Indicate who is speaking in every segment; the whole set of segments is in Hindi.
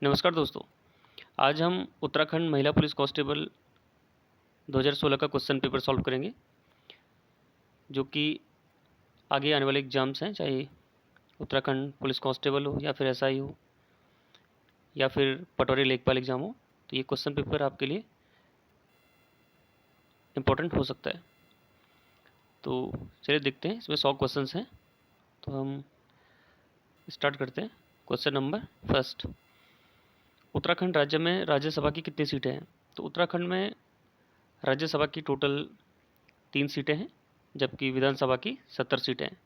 Speaker 1: नमस्कार दोस्तों। आज हम उत्तराखंड महिला पुलिस कांस्टेबल 2016 का क्वेश्चन पेपर सॉल्व करेंगे, जो कि आगे आने वाले एग्ज़ाम्स हैं, चाहे उत्तराखंड पुलिस कांस्टेबल हो या फिर एसआई हो या फिर पटौरी लेखपाल एग्ज़ाम हो। तो ये क्वेश्चन पेपर आपके लिए इम्पोर्टेंट हो सकता है। तो चलिए देखते हैं, इसमें 100 क्वेश्चंस हैं। तो हम स्टार्ट करते हैं। क्वेश्चन नंबर फर्स्ट, उत्तराखंड राज्य में राज्यसभा की कितनी सीटें हैं? तो उत्तराखंड में राज्यसभा की टोटल 3 सीटें हैं, जबकि विधानसभा की 70 सीटें हैं।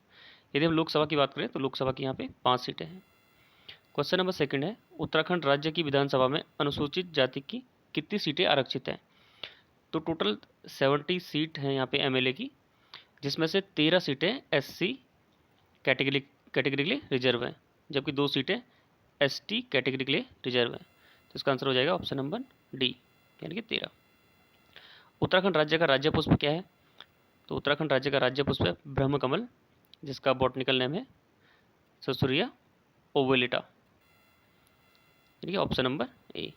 Speaker 1: यदि हम लोकसभा की बात करें तो लोकसभा की यहाँ पे 5 सीटें हैं। क्वेश्चन नंबर सेकंड है, उत्तराखंड राज्य की विधानसभा में अनुसूचित जाति की कितनी सीटें आरक्षित हैं? तो टोटल 70 सीट हैं यहाँ पे एमएलए की, जिसमें से 13 सीटें एससी कैटेगरी के लिए रिजर्व हैं, जबकि 2 सीटें एसटी कैटेगरी के लिए रिजर्व हैं। तो इसका आंसर हो जाएगा ऑप्शन नंबर डी, यानी कि 13। उत्तराखंड राज्य का राज्य पुष्प क्या है? तो उत्तराखंड राज्य का राज्य पुष्प है ब्रह्म कमल, जिसका बॉटनिकल नेम है ससुरिया ओवेलिटा, यानी कि ऑप्शन नंबर ए।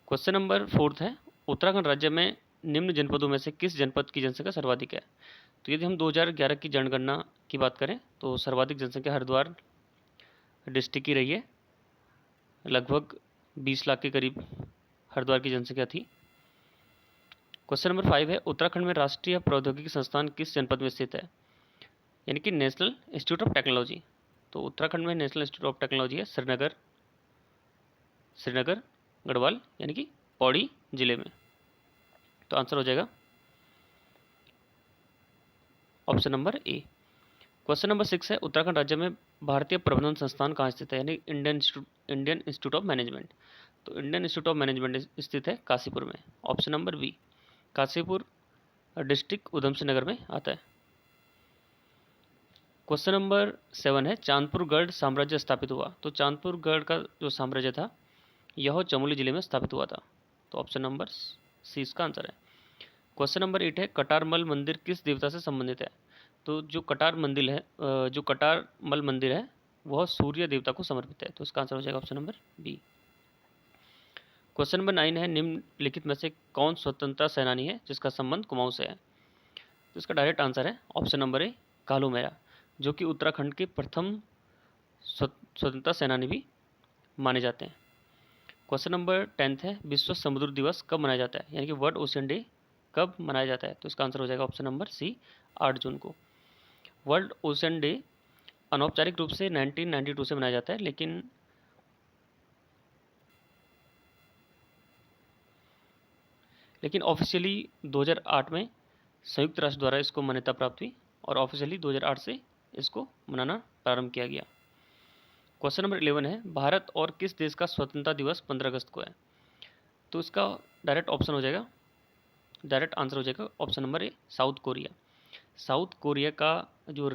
Speaker 1: क्वेश्चन नंबर फोर्थ है, उत्तराखंड राज्य में निम्न जनपदों में से किस जनपद की जनसंख्या सर्वाधिक है? तो यदि हम 2011 की जनगणना की बात करें तो सर्वाधिक जनसंख्या हरिद्वार डिस्ट्रिक्ट की रही है, लगभग 20 लाख के करीब हरिद्वार की जनसंख्या थी। क्वेश्चन नंबर 5 है, उत्तराखंड में राष्ट्रीय प्रौद्योगिकी संस्थान किस जनपद में स्थित है? यानी कि नेशनल इंस्टीट्यूट ऑफ टेक्नोलॉजी। तो उत्तराखंड में नेशनल इंस्टीट्यूट ऑफ टेक्नोलॉजी है श्रीनगर गढ़वाल, यानी कि पौड़ी जिले में। तो आंसर हो जाएगा ऑप्शन नंबर ए। क्वेश्चन नंबर 6 है, उत्तराखंड राज्य में भारतीय प्रबंधन संस्थान कहाँ स्थित है? यानी इंडियन इंस्टीट्यूट ऑफ मैनेजमेंट। तो इंडियन इंस्टीट्यूट ऑफ मैनेजमेंट स्थित है काशीपुर में, option number B. Kashipur district Udham Singh Nagar में आता है। क्वेश्चन नंबर 7 है, चांदपुर गढ़ साम्राज्य स्थापित हुआ? तो चांदपुर गढ़ का जो साम्राज्य था यह चमोली जिले में स्थापित हुआ था। तो ऑप्शन नंबर सी इसका आंसर है। क्वेश्चन नंबर 8 है, कटारमल मंदिर किस देवता से संबंधित है? तो जो कटारमल मंदिर है वह सूर्य देवता को समर्पित है। तो इसका आंसर हो जाएगा option number B. Question number 9 है, निम्नलिखित में से कौन स्वतंत्रता सेनानी है जिसका संबंध कुमाऊं से है? तो इसका डायरेक्ट आंसर है ऑप्शन नंबर ए, कालू मेहरा, जो कि उत्तराखंड के प्रथम स्वतंत्रता सेनानी भी माने जाते हैं। क्वेश्चन नंबर 10 है, विश्व समुद्र दिवस कब मनाया जाता है? यानी कि वर्ल्ड ओशन डे कब मनाया जाता है? तो इसका आंसर हो जाएगा ऑप्शन नंबर सी, 8 जून को। वर्ल्ड ओशन डे अनौपचारिक रूप से 1992 से मनाया जाता है, लेकिन ऑफिशियली 2008 में संयुक्त राष्ट्र द्वारा इसको मान्यता प्राप्त हुई और ऑफिशियली 2008 से इसको मनाना प्रारंभ किया गया। क्वेश्चन नंबर 11 है, भारत और किस देश का स्वतंत्रता दिवस 15 अगस्त को है? तो इसका डायरेक्ट आंसर हो जाएगा ऑप्शन नंबर ए, साउथ कोरिया। साउथ कोरिया का जो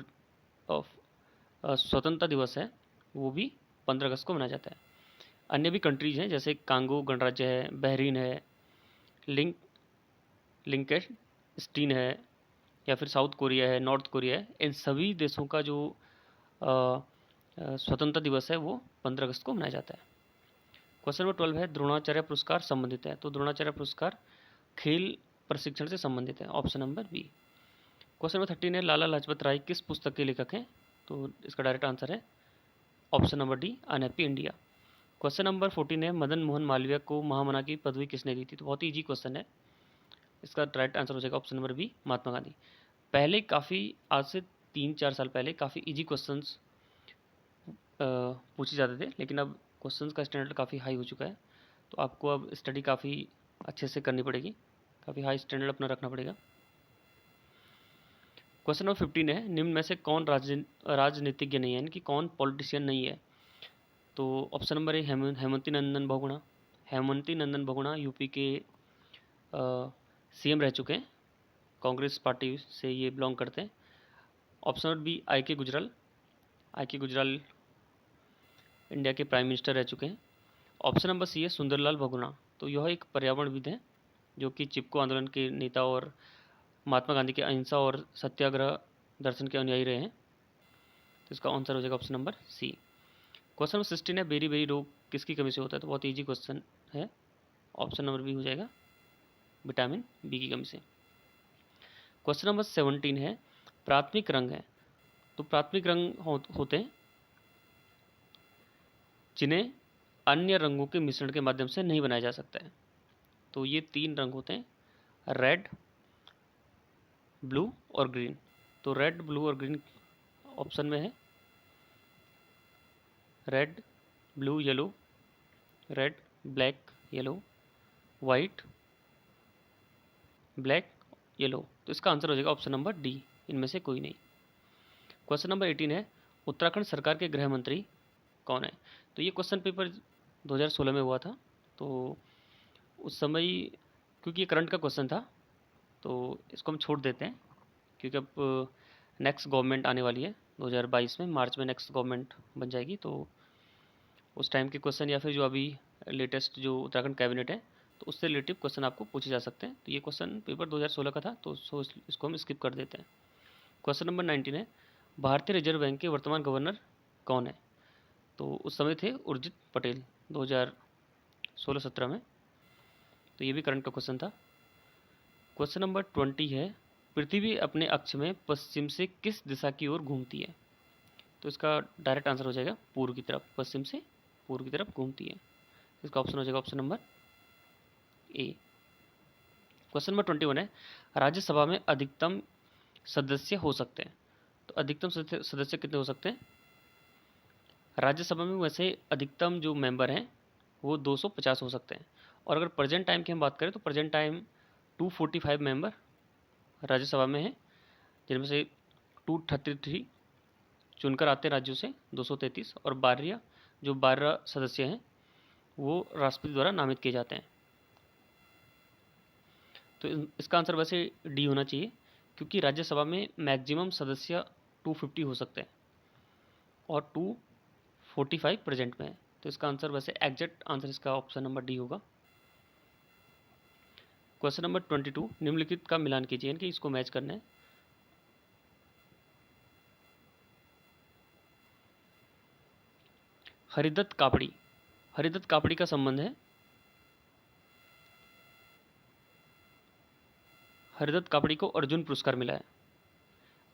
Speaker 1: स्वतंत्रता दिवस है वो भी 15 अगस्त को मनाया जाता है। अन्य भी कंट्रीज हैं, जैसे कांगो गणराज्य है, बहरीन है, लिंक लिंकेस्टीन है, या फिर साउथ कोरिया है, नॉर्थ कोरिया है। इन सभी देशों का जो स्वतंत्रता दिवस है वो 15 अगस्त को मनाया जाता है। क्वेश्चन नंबर 12 है, द्रोणाचार्य पुरस्कार संबंधित है? तो द्रोणाचार्य पुरस्कार खेल प्रशिक्षण से संबंधित है, option number B. Question number 13 है, लाला लाजपत राय किस पुस्तक के लेखक हैं? तो इसका डायरेक्ट आंसर है option number D, unhappy India. Question number 14 है, मदन मोहन मालवीय को महामना की पदवी किसने दी थी? तो बहुत ही ईजी क्वेश्चन है, इसका राइट आंसर हो जाएगा option number B, Mahatma Gandhi. पहले काफ़ी, आज से 3-4 साल पहले काफ़ी इजी क्वेश्चंस पूछे जाते थे, लेकिन अब क्वेश्चंस का स्टैंडर्ड काफ़ी हाई हो चुका है, तो आपको अब स्टडी काफ़ी अच्छे से करनी पड़ेगी, काफ़ी हाई स्टैंडर्ड अपना रखना पड़ेगा। क्वेश्चन नंबर 15 है, निम्न में से कौन राजनीतिज्ञ नहीं है, यानी कि कौन पॉलिटिशियन नहीं है? तो ऑप्शन नंबर ए, हेमंती नंदन बहुगुणा। हेमंती नंदन बहुगुणा यूपी के सीएम रह चुके हैं, कांग्रेस पार्टी से ये बिलोंग करते हैं। ऑप्शन नंबर बी, आई के गुजराल इंडिया के प्राइम मिनिस्टर रह चुके हैं। ऑप्शन नंबर सी है सुंदरलाल बहुगुणा, तो यह एक पर्यावरणविद हैं जो कि चिपको आंदोलन के नेता और महात्मा गांधी के अहिंसा और सत्याग्रह दर्शन के अनुयायी रहे हैं। तो इसका आंसर हो जाएगा option number C. Question number 16 है, बेरी बेरी रोग किसकी कमी से होता है? तो बहुत ईजी क्वेश्चन है, ऑप्शन नंबर बी हो जाएगा, विटामिन बी की कमी से। क्वेश्चन नंबर 17 है, प्राथमिक रंग है, तो प्राथमिक रंग होते हैं जिन्हें अन्य रंगों के मिश्रण के माध्यम से नहीं बनाया जा सकता है। तो ये 3 रंग होते हैं, रेड, ब्लू और ग्रीन। तो रेड, ब्लू और ग्रीन ऑप्शन में है, red, blue, yellow, red, black, yellow, white, black, yellow. तो इसका आंसर हो जाएगा ऑप्शन नंबर डी, इनमें से कोई नहीं। क्वेश्चन नंबर 18 है, उत्तराखंड सरकार के गृह मंत्री कौन है? तो ये क्वेश्चन पेपर 2016 में हुआ था, तो उस समय, क्योंकि ये करंट का क्वेश्चन था तो इसको हम छोड़ देते हैं, क्योंकि अब नेक्स्ट गवर्नमेंट आने वाली है 2022 में, मार्च में नेक्स्ट गवर्नमेंट बन जाएगी, तो उस टाइम के क्वेश्चन या फिर जो अभी लेटेस्ट जो उत्तराखंड कैबिनेट है तो उससे रिलेटिव क्वेश्चन आपको पूछे जा सकते हैं। तो ये क्वेश्चन पेपर 2016 का था, तो इसको हम स्किप कर देते हैं। क्वेश्चन नंबर 19 है, भारतीय रिजर्व बैंक के वर्तमान गवर्नर कौन है? तो उस समय थे उर्जित पटेल 2016-17 में। तो ये भी करंट का क्वेश्चन था। क्वेश्चन नंबर 20 है, पृथ्वी अपने अक्ष में पश्चिम से किस दिशा की ओर घूमती है? तो इसका डायरेक्ट आंसर हो जाएगा पूर्व की तरफ, पश्चिम से पूर्व की तरफ घूमती है। इसका ऑप्शन हो जाएगा ऑप्शन नंबर ए। क्वेश्चन नंबर 21 है, राज्यसभा में अधिकतम सदस्य हो सकते हैं? तो अधिकतम सदस्य कितने हो सकते हैं? राज्यसभा में वैसे अधिकतम जो मेंबर हैं वो 250 हो सकते हैं, और अगर प्रेजेंट टाइम की हम बात करें तो प्रेजेंट टाइम 245 मेंबर राज्यसभा में हैं, जिनमें से 233 चुनकर आते हैं राज्यों से, 233, और 12 सदस्य हैं वो राष्ट्रपति द्वारा नामित किए जाते हैं। तो इसका आंसर वैसे डी होना चाहिए, क्योंकि राज्यसभा में मैक्सिमम सदस्य 250 हो सकते हैं और 245 प्रेजेंट में है। तो इसका आंसर वैसे एग्जैक्ट आंसर इसका ऑप्शन नंबर डी होगा। क्वेश्चन नंबर 22, निम्नलिखित का मिलान कीजिए, यानी कि इसको मैच करना है। हरिदत्त कापड़ी, हरिदत्त कापड़ी का संबंध है, हरिदत्त कापड़ी को अर्जुन पुरस्कार मिला है,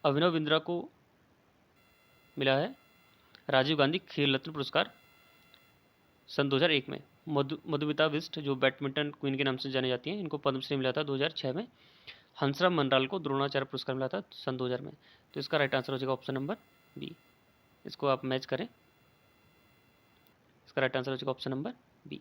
Speaker 1: अभिनव बिंद्रा को मिला है राजीव गांधी खेल रत्न पुरस्कार सन 2001 में। मधुमिता बिष्ट जो बैडमिंटन क्वीन के नाम से जानी जाती हैं, इनको पद्मश्री मिला था 2006 में। हंसराज मंडराल को द्रोणाचार्य पुरस्कार मिला था सन 2000 में। तो इसका राइट आंसर हो जाएगा ऑप्शन नंबर बी। इसको आप मैच करें, इसका राइट आंसर हो जाएगा option number B.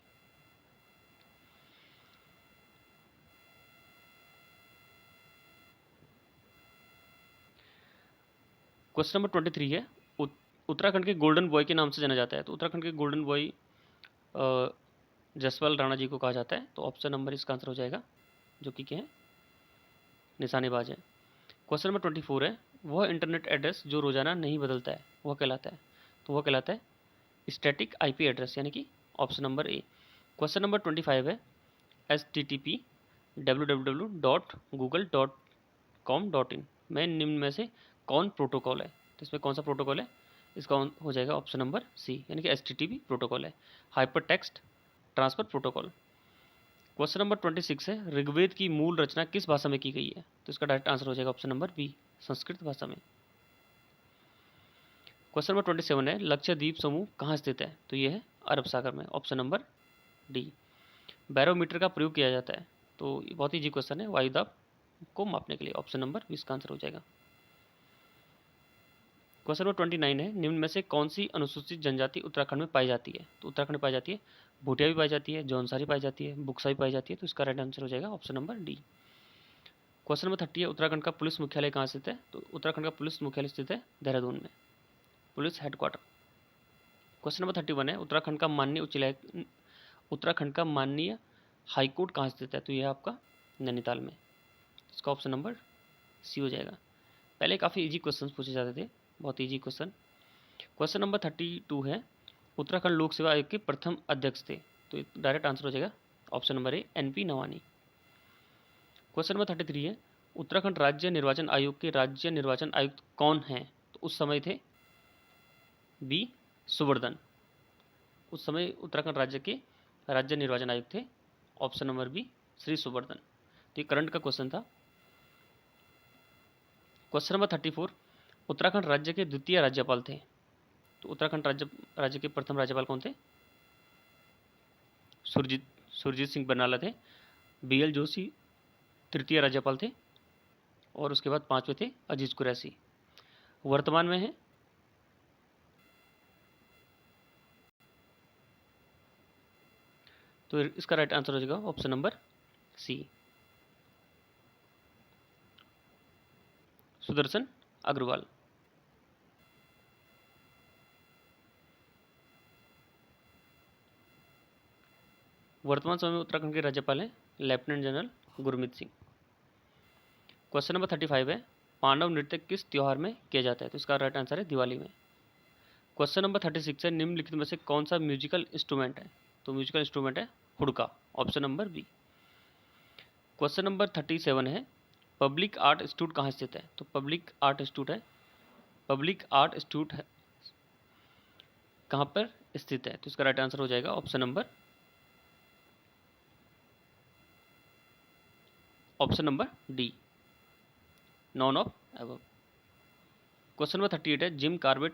Speaker 1: Question number 23 है, उत्तराखंड के गोल्डन बॉय के नाम से जाना जाता है। तो उत्तराखंड के गोल्डन बॉय जसपाल राणा जी को कहा जाता है। तो ऑप्शन नंबर इसका आंसर हो जाएगा, जो कि क्या है, निशानेबाज है। क्वेश्चन नंबर 24 है, वह इंटरनेट एड्रेस जो रोजाना नहीं बदलता है वह कहलाता है? तो वह कहलाता है स्टैटिक आईपी एड्रेस, यानी कि ऑप्शन नंबर ए। क्वेश्चन नंबर 25 है, http www.google.com.in में निम्न में से कौन प्रोटोकॉल है? तो इसमें कौन सा प्रोटोकॉल है? इसका हो जाएगा ऑप्शन नंबर सी, यानी कि http प्रोटोकॉल है, hyper text transfer protocol. Question number 26 है, ऋग्वेद की मूल रचना किस भाषा में की गई है? तो इसका डायरेक्ट आंसर हो जाएगा ऑप्शन नंबर बी, संस्कृत भाषा में। क्वेश्चन नंबर 27 है, लक्षद्वीप समूह कहाँ स्थित है? तो ये है अरब सागर में, ऑप्शन नंबर डी। बैरोमीटर का प्रयोग किया जाता है? तो ये बहुत ईजी क्वेश्चन है, वायुदाब को मापने के लिए, ऑप्शन नंबर बी इसका आंसर हो जाएगा। क्वेश्चन नंबर 29 है, निम्न में से कौन सी अनुसूचित जनजाति उत्तराखंड में पाई जाती है? तो उत्तराखंड में पाई जाती है, भूटिया भी पाई जाती है, जौनसारी पाई जाती है, बुक्सा भी पाई जाती है। तो इसका राइट आंसर हो जाएगा option number D. Question number 30 है, उत्तराखंड का पुलिस मुख्यालय कहाँ स्थित है? तो उत्तराखंड का पुलिस मुख्यालय स्थित है देहरादून में, पुलिस हेडक्वार्टर। क्वेश्चन नंबर 31 है, उत्तराखंड का माननीय हाईकोर्ट कहाँ स्थित है? तो यह आपका नैनीताल में, इसका ऑप्शन नंबर सी हो जाएगा। पहले काफ़ी इजी क्वेश्चन पूछे जाते थे, बहुत इजी क्वेश्चन। क्वेश्चन नंबर 32 है, उत्तराखंड लोक सेवा आयोग के प्रथम अध्यक्ष थे? तो डायरेक्ट आंसर हो जाएगा ऑप्शन नंबर ए, NP नवानी। क्वेश्चन नंबर 33 है, उत्तराखंड राज्य निर्वाचन आयोग के राज्य निर्वाचन आयुक्त कौन हैं? तो उस समय थे बी, सुवर्धन। उस समय उत्तराखंड राज्य के राज्य निर्वाचन आयुक्त थे। Option number B Shri Suvardhan. तो ये करंट का क्वेश्चन था। क्वेश्चन नंबर 34, उत्तराखंड राज्य के द्वितीय राज्यपाल थे। तो उत्तराखंड राज्य के प्रथम राज्यपाल कौन थे? सुरजीत सिंह बरनाला थे। BL जोशी तृतीय राज्यपाल थे और उसके बाद पांचवें थे अजीज कुरैशी। वर्तमान में है तो इसका राइट आंसर हो जाएगा option number C, Sudarshan Agrawal. वर्तमान समय में उत्तराखंड के राज्यपाल हैं lieutenant general Gurmeet Singh. Question number 35 है, पांडव नृत्य किस त्योहार में किया जाता है? तो इसका राइट आंसर है दिवाली में। क्वेश्चन नंबर 36 है, निम्नलिखित में से कौन सा म्यूजिकल इंस्ट्रूमेंट है? तो म्यूजिकल इंस्ट्रूमेंट है हुड़का, option number B. Question number 37 है, पब्लिक आर्ट इंस्टीट्यूट कहाँ स्थित है? तो पब्लिक आर्ट इंस्टीट्यूट है कहाँ पर स्थित है? तो इसका राइट आंसर हो जाएगा option number D, none of above. Question number 38 है, जिम कॉर्बेट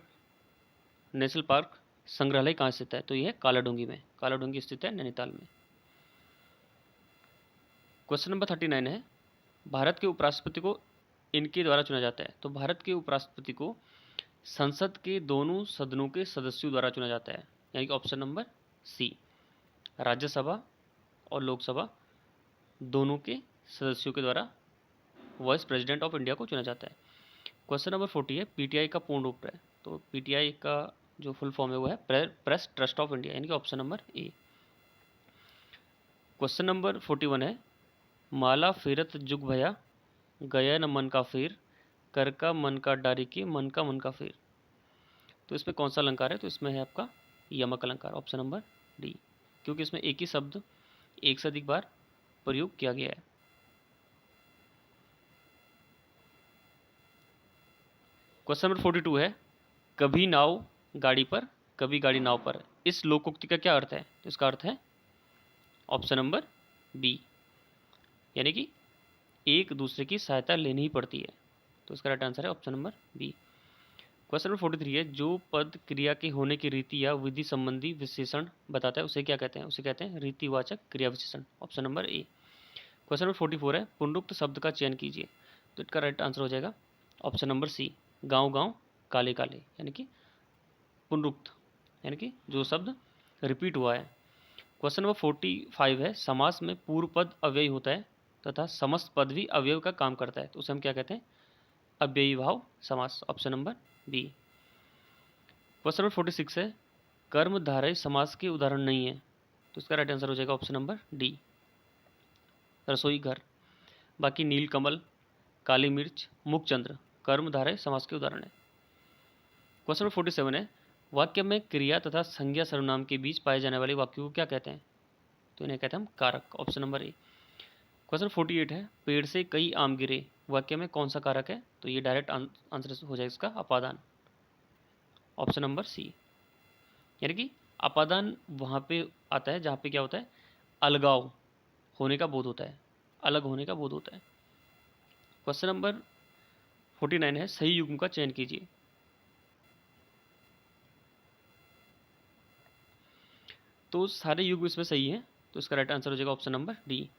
Speaker 1: नेशनल पार्क संग्रहालय कहाँ स्थित है? तो यह है कालाडूंगी में, कालाडूंगी स्थित है नैनीताल में। क्वेश्चन नंबर 39 है, भारत के उपराष्ट्रपति को इनके द्वारा चुना जाता है। तो भारत के उपराष्ट्रपति को संसद के दोनों सदनों के सदस्यों द्वारा चुना जाता है, यानी कि ऑप्शन नंबर सी, राज्यसभा और लोकसभा दोनों के सदस्यों के द्वारा वाइस प्रेसिडेंट ऑफ इंडिया को चुना जाता है। क्वेश्चन नंबर 40 है, पीटीआई का पूर्ण रूप है? तो पीटीआई का जो फुल फॉर्म है वो है प्रेस ट्रस्ट ऑफ इंडिया, यानी कि ऑप्शन नंबर ए। क्वेश्चन नंबर 41 है, माला फेरत जुग भया गया न मन का फेर, कर का मन का डारी के मन का फेर। तो इसमें कौन सा अलंकार है? तो इसमें है आपका यमक अलंकार, ऑप्शन नंबर डी, क्योंकि इसमें एक ही शब्द एक से अधिक बार प्रयोग किया गया है। क्वेश्चन नंबर 42 है, कभी नाव गाड़ी पर कभी गाड़ी नाव पर, इस लोकोक्ति का क्या अर्थ है? तो इसका अर्थ है ऑप्शन नंबर बी, यानी कि एक दूसरे की सहायता लेनी ही पड़ती है। तो इसका राइट आंसर है option number B. Question number 43 है, जो पद क्रिया के होने की रीति या विधि संबंधी विशेषण बताता है उसे क्या कहते हैं? उसे कहते हैं रीतिवाचक क्रिया विशेषण, ऑप्शन नंबर ए। क्वेश्चन नंबर 44 है, पुनरुक्त शब्द का चयन कीजिए। तो इसका राइट आंसर हो जाएगा ऑप्शन नंबर सी, गांव गांव काले काले, यानी कि पुनरुक्त, यानी कि जो शब्द रिपीट हुआ है। क्वेश्चन नंबर 45 है, समास में पूर्व पद अव्ययी होता है तथा समस्त पद भी अवयव का काम करता है, तो उसे हम क्या कहते हैं? अव्ययी भाव समास, option number B. Question number 46 है, कर्मधारय समास के उदाहरण नहीं है, तो इसका राइट आंसर हो जाएगा ऑप्शन नंबर डी, रसोई घर। बाकी नीलकमल, काली मिर्च, मुखचंद्र कर्मधारय समास के उदाहरण है। क्वेश्चन नंबर 47 है, वाक्य में क्रिया तथा संज्ञा सर्वनाम के बीच पाए जाने वाले वाक्यों को क्या कहते हैं? तो इन्हें कहते हैं हम कारक, ऑप्शन नंबर ए। क्वेश्चन 48 है, पेड़ से कई आम गिरे, वाक्य में कौन सा कारक है? तो ये डायरेक्ट आंसर हो जाएगा इसका अपादान, ऑप्शन नंबर सी, यानी कि अपादान वहाँ पे आता है जहाँ पे क्या होता है? अलगाव होने का बोध होता है, अलग होने का बोध होता है। क्वेश्चन नंबर 49 है, सही युग्म का चयन कीजिए। तो सारे युग्म इसमें सही हैं, तो इसका राइट आंसर हो जाएगा ऑप्शन नंबर डी,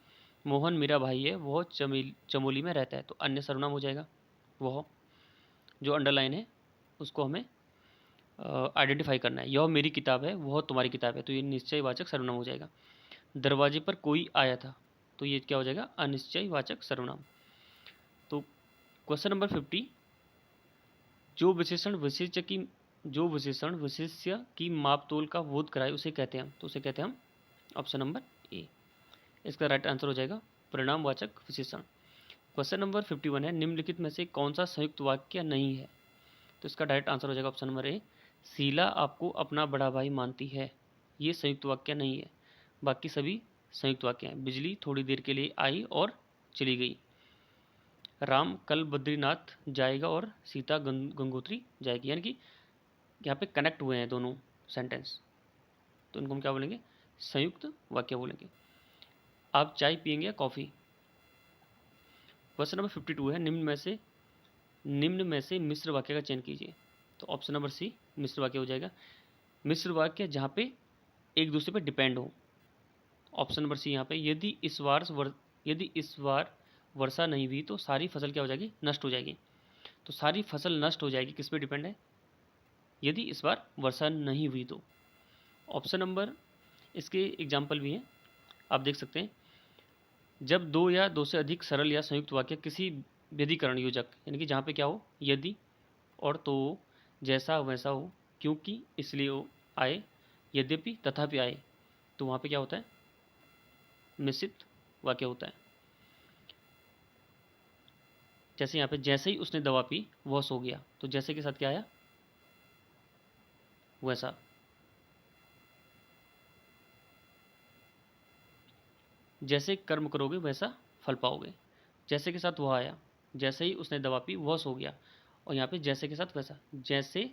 Speaker 1: मोहन मेरा भाई है वह चमोली में रहता है, तो अन्य सर्वनाम हो जाएगा वह, जो अंडरलाइन है उसको हमें आइडेंटिफाई करना है। यह मेरी किताब है वह तुम्हारी किताब है, तो ये निश्चयवाचक सर्वनाम हो जाएगा। दरवाजे पर कोई आया था, तो ये क्या हो जाएगा? अनिश्चयवाचक सर्वनाम। तो क्वेश्चन नंबर 50, जो विशेषण विशेष्य की माप तोल का बोध कराए उसे कहते हैं हम, तो उसे कहते हैं हम ऑप्शन नंबर ए। इसका राइट आंसर हो जाएगा परिणामवाचक विशेषण। क्वेश्चन नंबर 51 है, निम्नलिखित में से कौन सा संयुक्त वाक्य नहीं है? तो इसका डायरेक्ट आंसर हो जाएगा ऑप्शन नंबर ए, शीला आपको अपना बड़ा भाई मानती है, ये संयुक्त वाक्य नहीं है। बाकी सभी संयुक्त वाक्य हैं। बिजली थोड़ी देर के लिए आई और चली गई, राम कल बद्रीनाथ जाएगा और सीता गंगोत्री जाएगी, यानी कि यहाँ पे कनेक्ट हुए हैं दोनों सेंटेंस, तो इनको हम क्या बोलेंगे, संयुक्त वाक्य बोलेंगे। आप चाय पियेंगे या कॉफ़ी। क्वेश्चन नंबर 52 है, निम्न में से मिश्र वाक्य का चयन कीजिए। तो ऑप्शन नंबर सी मिश्र वाक्य हो जाएगा। मिश्र वाक्य जहाँ पे एक दूसरे पे डिपेंड हो। ऑप्शन नंबर सी यहाँ पे, यदि इस बार वर्षा नहीं हुई तो सारी फसल क्या हो जाएगी, नष्ट हो जाएगी। तो सारी फसल नष्ट हो जाएगी किस पे डिपेंड है, यदि इस बार वर्षा नहीं हुई तो। ऑप्शन नंबर, इसके एग्जाम्पल भी हैं, आप देख सकते हैं। जब दो या दो से अधिक सरल या संयुक्त वाक्य किसी व्यधिकरण योजक, यानी कि जहाँ पे क्या हो, यदि और तो, जैसा वैसा हो, क्योंकि इसलिए हो, आए, यद्यपि तथापि आए, तो वहाँ पे क्या होता है, मिश्रित वाक्य होता है। जैसे यहाँ पे, जैसे ही उसने दवा पी वह सो गया, तो जैसे के साथ क्या आया, वैसा। जैसे कर्म करोगे वैसा फल पाओगे, जैसे के साथ वह आया, जैसे ही उसने दवा पी वह सो गया, और यहाँ पे जैसे के साथ वैसा, जैसे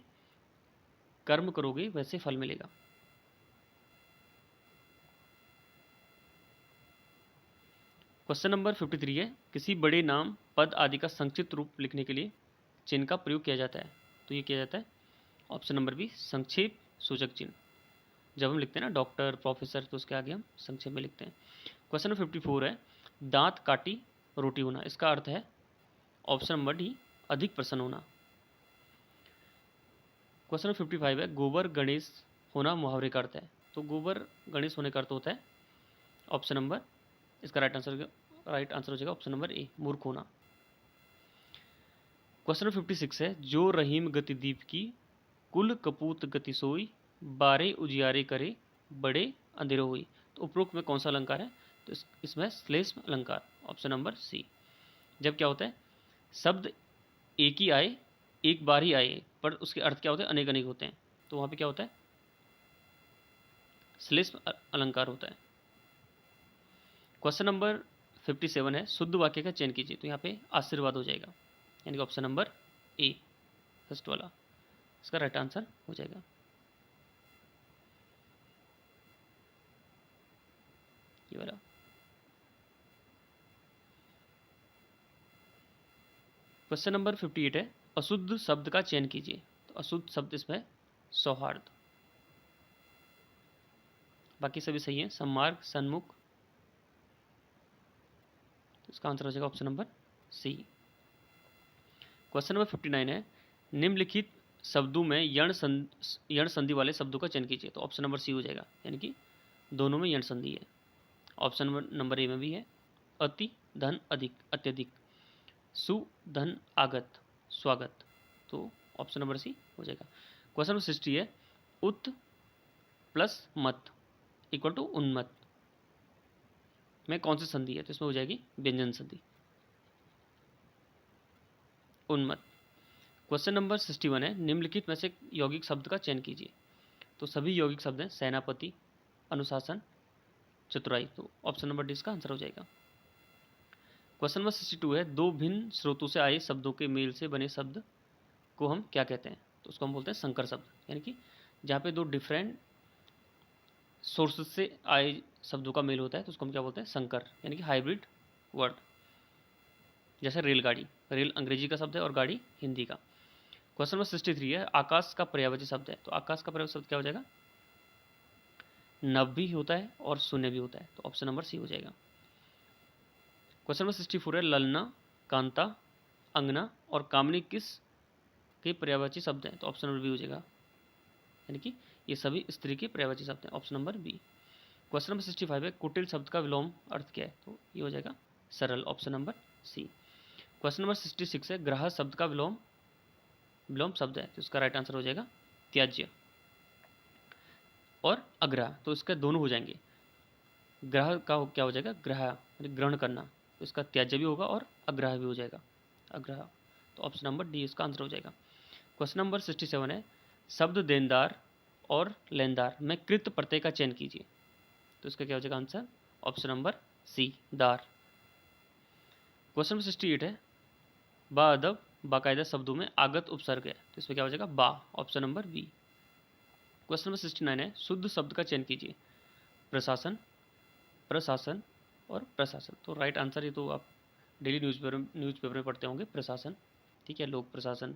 Speaker 1: कर्म करोगे वैसे फल मिलेगा। क्वेश्चन नंबर 53 है, किसी बड़े नाम, पद आदि का संक्षिप्त रूप लिखने के लिए चिन्ह का प्रयोग किया जाता है। तो ये किया जाता है ऑप्शन नंबर बी, संक्षेप सूचक चिन्ह। जब हम लिखते हैं ना डॉक्टर, प्रोफेसर, तो उसके आगे हम संक्षेप में लिखते हैं। क्वेश्चन नंबर 54 है, दांत काटी रोटी होना, इसका अर्थ है ऑप्शन नंबर डी, अधिक प्रसन्न होना। क्वेश्चन नंबर 55 है, गोबर गणेश होना मुहावरे का अर्थ है। तो गोबर गणेश होने का अर्थ होता है ऑप्शन नंबर, इसका राइट आंसर हो जाएगा ऑप्शन नंबर ए, मूर्ख होना। क्वेश्चन नंबर 56 है, जो रहीम गति दीप की, कुल कपूत गति सोई, बारे उजियारे करे, बड़े अंधेरे हुई। तो उपरोक्त में कौन सा अलंकार है, तो इसमें श्लेष्म अलंकार, ऑप्शन नंबर सी। जब क्या होता है, शब्द एक ही आए, एक बार ही आए, पर उसके अर्थ क्या होते हैं, अनेक अनेक होते हैं, तो वहां पे क्या होता है, श्लेष्म अलंकार होता है। क्वेश्चन नंबर 57 है, शुद्ध वाक्य का चयन कीजिए। तो यहाँ पे आशीर्वाद हो जाएगा, यानी कि ऑप्शन नंबर ए, फर्स्ट वाला, इसका राइट आंसर हो जाएगा। ये वाला। क्वेश्चन नंबर 58 है, अशुद्ध शब्द का चयन कीजिए। तो अशुद्ध शब्द इसमें सौहार्द, बाकी सभी सही है, सम्मार्ग, सन्मुख, इसका आंसर हो जाएगा option number C. Question number 59 है, निम्नलिखित शब्दों में यण संधि वाले शब्दों का चयन कीजिए। तो ऑप्शन नंबर सी हो जाएगा, यानी कि दोनों में यण संधि है। ऑप्शन नंबर ए में भी है, अति, धन, अधिक, अत्यधिक, सु, धन, आगत, स्वागत, तो ऑप्शन नंबर सी हो जाएगा। क्वेश्चन नंबर 60 है, उत प्लस मत इक्वल टू उन्मत में कौन सी संधि है, तो इसमें हो जाएगी व्यंजन संधि, उन्मत। क्वेश्चन नंबर 61 है, निम्नलिखित में से यौगिक शब्द का चयन कीजिए। तो सभी यौगिक शब्द हैं, सेनापति, अनुशासन, चतुराई, तो ऑप्शन नंबर डी इसका आंसर हो जाएगा। क्वेश्चन नंबर 62 है, दो भिन्न स्रोतों से आए शब्दों के मेल से बने शब्द को हम क्या कहते हैं, तो उसको हम बोलते हैं संकर शब्द, यानी कि जहाँ पे दो डिफरेंट सोर्सेज से आए शब्दों का मेल होता है तो उसको हम क्या बोलते हैं, संकर, यानी कि हाइब्रिड वर्ड। जैसे रेलगाड़ी, रेल अंग्रेजी का शब्द है और गाड़ी हिंदी का। क्वेश्चन नंबर 63 है, आकाश का पर्यायवाची शब्द है। तो आकाश का पर्यायवाची शब्द क्या हो जाएगा, नभ भी होता है और शून्य भी होता है, तो ऑप्शन नंबर सी हो जाएगा। क्वेश्चन नंबर 64 है, ललना, कांता, अंगना और कामनी किस के पर्यायवाची शब्द हैं, तो ऑप्शन नंबर बी हो जाएगा, यानी कि ये सभी स्त्री के पर्यायवाची शब्द हैं, option number B. Question number 65 है, कुटिल शब्द का विलोम अर्थ क्या है, तो ये हो जाएगा सरल, option number C. Question number 66 है, ग्राह शब्द का विलोम शब्द है, तो इसका राइट आंसर हो जाएगा त्याज्य और अग्रह, तो इसका दोनों हो जाएंगे। ग्रह का क्या हो जाएगा, ग्रह ग्रहण करना, तो इसका त्याज्य भी होगा और अग्रह भी हो जाएगा, अग्रह, तो ऑप्शन नंबर डी इसका आंसर हो जाएगा। क्वेश्चन नंबर 67 है, शब्द देनदार और लेनदार में कृत प्रत्यय का चयन कीजिए। तो इसका क्या हो जाएगा आंसर, ऑप्शन नंबर सी, दार। क्वेश्चन नंबर 68 है, बाअदब बाकायदा शब्दों में आगत उपसर्ग है, तो इसमें क्या हो जाएगा बा, option number B. Question number 69 है, शुद्ध शब्द का चयन कीजिए। प्रशासन, प्रशासन और प्रशासन। तो राइट आंसर, ये तो आप डेली न्यूज़पेपर में पढ़ते होंगे, प्रशासन। ठीक है, लोक प्रशासन,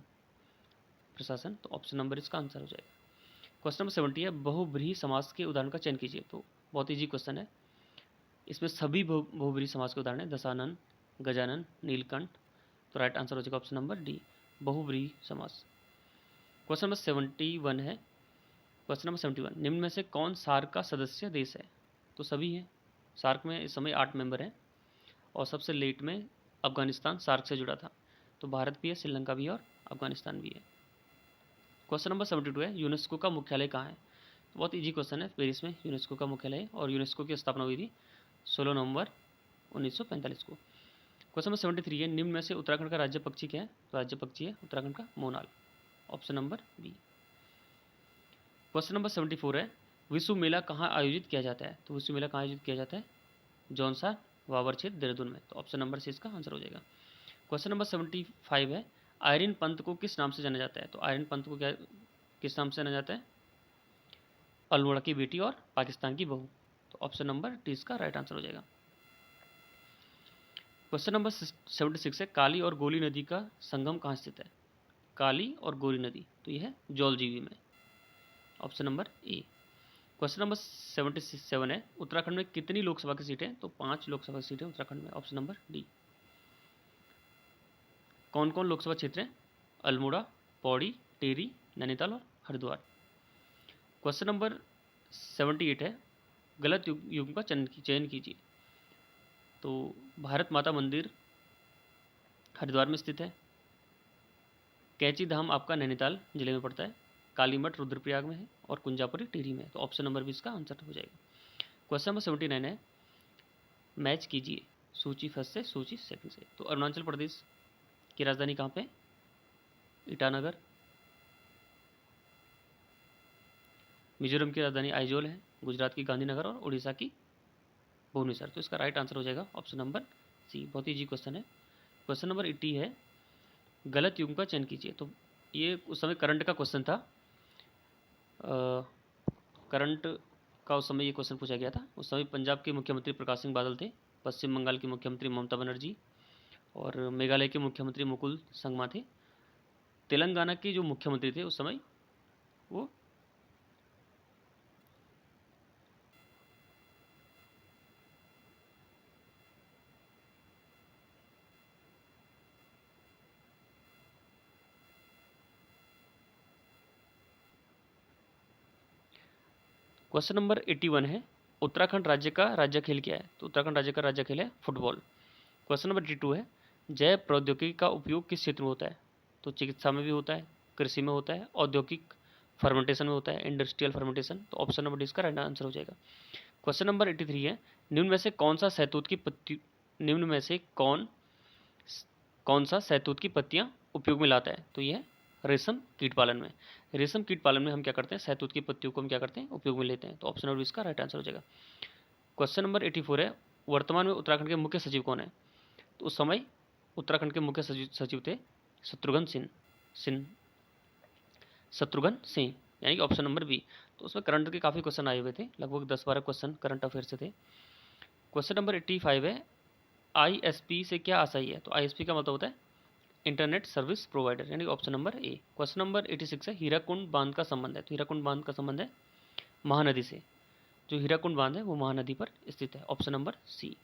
Speaker 1: प्रशासन। तो ऑप्शन नंबर इसका आंसर हो जाएगा। क्वेश्चन नंबर 70 है, बहुब्रीहि समास के उदाहरण का चयन कीजिए। तो बहुत ईजी क्वेश्चन है, इसमें सभी बहुब्रीहि समास के उदाहरण है, दशानन, गजानन, नीलकंठ। तो राइट आंसर हो जाएगा ऑप्शन नंबर डी, बहुब्रीहि समास। क्वेश्चन नंबर 71 है, क्वेश्चन नंबर 71, निम्न में से कौन सार्क का सदस्य देश है? तो सभी है, सार्क में इस समय 8 मेंबर हैं और सबसे लेट में अफगानिस्तान सार्क से जुड़ा था। तो भारत भी है, श्रीलंका भी है और अफगानिस्तान भी है। क्वेश्चन नंबर 72 है, यूनेस्को का मुख्यालय कहाँ है? तो बहुत इजी क्वेश्चन है, पेरिस में यूनेस्को का मुख्यालय है और यूनेस्को की स्थापना हुई थी 16 नवंबर 1945 को। क्वेश्चन नंबर 73 है, निम्न में से उत्तराखंड का राज्य पक्षी क्या है? तो राज्य पक्षी है उत्तराखंड का मोनाल, option number B. Question number 74 है, विश्व मेला कहाँ आयोजित किया जाता है? तो विश्व मेला कहाँ आयोजित किया जाता है? जौनसा, वावर क्षेत्र, देहरादून में। तो ऑप्शन नंबर सी इसका आंसर हो जाएगा। क्वेश्चन नंबर 75 है, आयरन पंथ को किस नाम से जाना जाता है? तो आयरन पंथ को क्या किस नाम से जाना जाता है? अल्मोड़ा की बेटी और पाकिस्तान की बहू। तो ऑप्शन नंबर डी इसका राइट आंसर हो जाएगा। क्वेश्चन नंबर 76 है, काली और गोली नदी का संगम कहाँ स्थित है? काली और गोली नदी, तो यह है जौलजीबी में, ऑप्शन नंबर ए। क्वेश्चन नंबर 77 है, उत्तराखंड में कितनी लोकसभा की सीटें? तो 5 लोकसभा की सीटें उत्तराखंड में, ऑप्शन नंबर डी। कौन कौन लोकसभा क्षेत्र हैं? अल्मोड़ा, पौड़ी, टिहरी, नैनीताल और हरिद्वार। क्वेश्चन नंबर 78 है, गलत युग्म का चयन कीजिए। तो भारत माता मंदिर हरिद्वार में स्थित है, कैंची धाम आपका नैनीताल जिले में पड़ता है, काली मठ रुद्रप्रयाग में है और कुंजापुरी टिहरी में है। तो ऑप्शन नंबर भी इसका आंसर हो जाएगा। क्वेश्चन नंबर 79 है, मैच कीजिए सूची फर्स्ट से सूची सेकंड से। तो अरुणाचल प्रदेश की राजधानी कहाँ पे? ईटानगर। मिजोरम की राजधानी आइजोल है, गुजरात की गांधीनगर और उड़ीसा की भुवनेश्वर। तो इसका राइट आंसर हो जाएगा ऑप्शन नंबर सी। बहुत ईजी क्वेश्चन है। क्वेश्चन नंबर 80 है, गलत युग्म का चयन कीजिए। तो ये उस समय करंट का क्वेश्चन था, करंट का उस समय ये क्वेश्चन पूछा गया था। उस समय पंजाब के मुख्यमंत्री प्रकाश सिंह बादल थे, पश्चिम बंगाल की मुख्यमंत्री ममता बनर्जी और मेघालय के मुख्यमंत्री मुकुल संगमा थे। तेलंगाना के जो मुख्यमंत्री थे उस समय वो क्वेश्चन नंबर 81 है, उत्तराखंड राज्य का राज्य खेल क्या है? तो उत्तराखंड राज्य का राज्य खेल है फुटबॉल। क्वेश्चन नंबर 82 है, जैव प्रौद्योगिकी का उपयोग किस क्षेत्र में होता है? तो चिकित्सा में भी होता है, कृषि में होता है, औद्योगिक फर्मेंटेशन में होता है, इंडस्ट्रियल फर्मेंटेशन। तो ऑप्शन नंबर डी इसका राइट आंसर हो जाएगा। क्वेश्चन नंबर 83 है, निम्न में से कौन सा सहतूत की पत्ती निम्न में से कौन सा सहतूत की पत्तियां उपयोग में लाता है? तो यह रेशम कीट पालन में। रेशम कीट पालन में हम क्या करते हैं? सहतूत की पत्तियों को हम क्या करते हैं? उपयोग में लेते हैं। तो ऑप्शन नंबर इसका राइट आंसर हो जाएगा। क्वेश्चन नंबर 84 है, वर्तमान में उत्तराखंड के मुख्य सचिव कौन है? तो उस समय उत्तराखंड के मुख्य सचिव थे शत्रुघ्न सिंह शत्रुघ्न सिंह, यानी कि ऑप्शन नंबर बी। तो उसमें करंट के काफ़ी क्वेश्चन आए हुए थे, लगभग 10-12 क्वेश्चन करंट अफेयर से थे। क्वेश्चन नंबर 85 है, आईएसपी से क्या आशय है? तो आईएसपी का मतलब होता है इंटरनेट सर्विस प्रोवाइडर, यानी ऑप्शन नंबर ए। क्वेश्चन नंबर 86 है, हीराकुंड बांध का संबंध है। तो हीराकुंड बांध का संबंध है महानदी से, जो हीराकुंड बांध है वो महानदी पर स्थित है, ऑप्शन नंबर सी,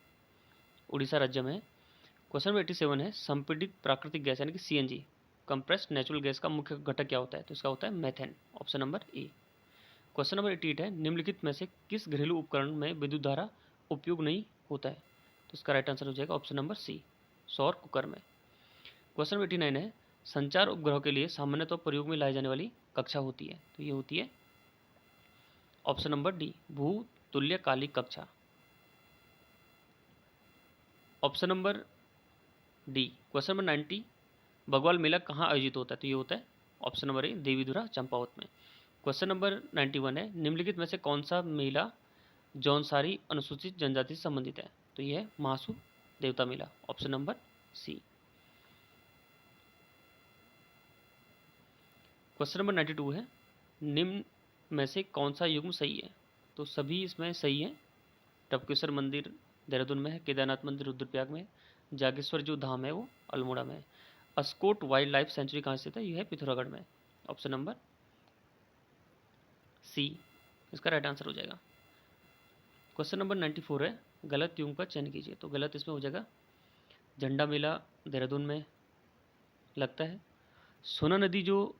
Speaker 1: उड़ीसा राज्य में है। क्वेश्चन नंबर 87 है, संपीड़ित प्राकृतिक गैस यानी कि सीएनजी, कंप्रेस्ड नेचुरल गैस का मुख्य घटक क्या होता है? तो इसका होता है मेथेन, ऑप्शन नंबर ए। क्वेश्चन नंबर 88 है, निम्नलिखित में से किस घरेलू उपकरण में विद्युत धारा उपयोग नहीं होता है? तो इसका राइट आंसर हो जाएगा ऑप्शन नंबर सी, सौर कुकर में। क्वेश्चन नंबर 89 है, संचार उपग्रह के लिए सामान्यतः प्रयोग में लाई जाने वाली कक्षा होती है? तो ये होती है ऑप्शन नंबर डी, भू तुल्यकालिक कक्षा, option number D. Question number 90, Bagwal मेला कहाँ आयोजित होता है? तो ये होता है option number A, Devidhura Champawat में। क्वेश्चन नंबर 91 है, निम्नलिखित में से कौन सा मेला जौनसारी अनुसूचित जनजाति से संबंधित है? तो यह है महासू देवता मेला, option number C. Question number 92 है, निम्न में से कौन सा युग्म सही है? तो सभी इसमें सही है। टपकेश्वर मंदिर देहरादून में है, केदारनाथ मंदिर रुद्रप्रयाग में है, जागेश्वर जो धाम है वो अल्मोड़ा में है। अस्कोट वाइल्ड लाइफ सेंचुरी कहाँ स्थित है? यह है पिथौरागढ़ में। ऑप्शन नंबर सी इसका राइट आंसर हो जाएगा। क्वेश्चन नंबर 94 है, गलत युग्म का चयन कीजिए। तो गलत इसमें हो जाएगा झंडा मेला देहरादून में लगता है। सोना नदी जो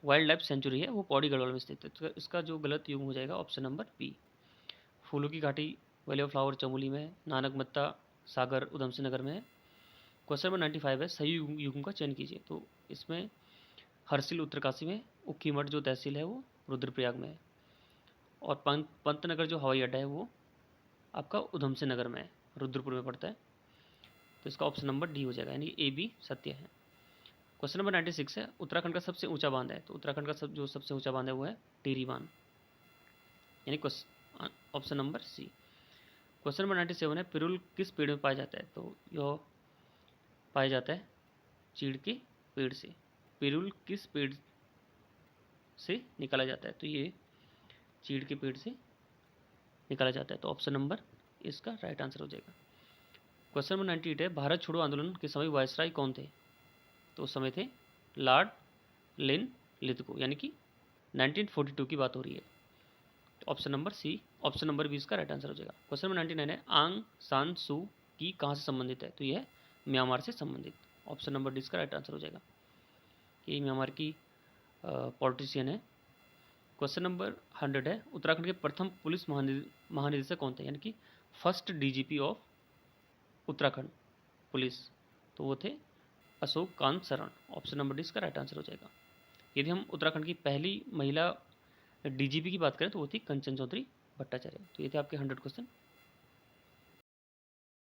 Speaker 1: वाइल्ड लाइफ सेंचुरी है वो पौड़ी गढ़वाल में स्थित है। तो इसका जो गलत युग्म हो जाएगा ऑप्शन नंबर बी। फूलों की घाटी वैली ऑफ फ्लावर चमोली में है। नानक मत्ता सागर उधम सिंह नगर में है। क्वेश्चन नंबर 95 है, सही युग्म का चयन कीजिए। तो इसमें हरसिल उत्तरकाशी में, उखीमठ जो तहसील है वो रुद्रप्रयाग में है, और पंतनगर जो हवाई अड्डा है वो आपका उधम सिंह नगर में है, रुद्रपुर में पड़ता है। तो इसका ऑप्शन नंबर डी हो जाएगा, यानी ए बी सत्य है। क्वेश्चन नंबर 96 है, उत्तराखंड का सबसे ऊंचा बांध है। तो उत्तराखंड का जो सबसे ऊंचा बांध है वो है टिहरी बांध, यानी option number C. Question number 97 है, पिरुल किस पेड़ में पाया जाता है? तो यह पाया जाता है चीड़ के पेड़ से। पिरुल किस पेड़ से निकाला जाता है? तो ये चीड़ के पेड़ से निकाला जाता है। तो ऑप्शन नंबर इसका राइट आंसर हो जाएगा। क्वेश्चन नंबर 98 है, भारत छोड़ो आंदोलन के समय वायसराय कौन थे? तो उस समय थे लॉर्ड लिन लिथगो, यानी कि 1942 की बात हो रही है। Option number C, option number B इसका राइट आंसर हो जाएगा। क्वेश्चन नंबर 99 है, आंग सान सू की कहाँ से संबंधित है? तो यह है म्यांमार से संबंधित। ऑप्शन नंबर डी इसका राइट आंसर हो जाएगा। ये म्यांमार की पॉलिटिशियन है। क्वेश्चन नंबर 100 है, उत्तराखंड के प्रथम पुलिस महानिदेशक कौन थे? यानी कि first DGP of Uttarakhand police, तो वो थे अशोक कांत शरण। ऑप्शन नंबर डी इसका राइट आंसर हो जाएगा। यदि हम उत्तराखंड की पहली महिला डीजीपी की बात करें तो वो थी कंचन चौधरी भट्टाचार्य। तो ये थे आपके 100 क्वेश्चन।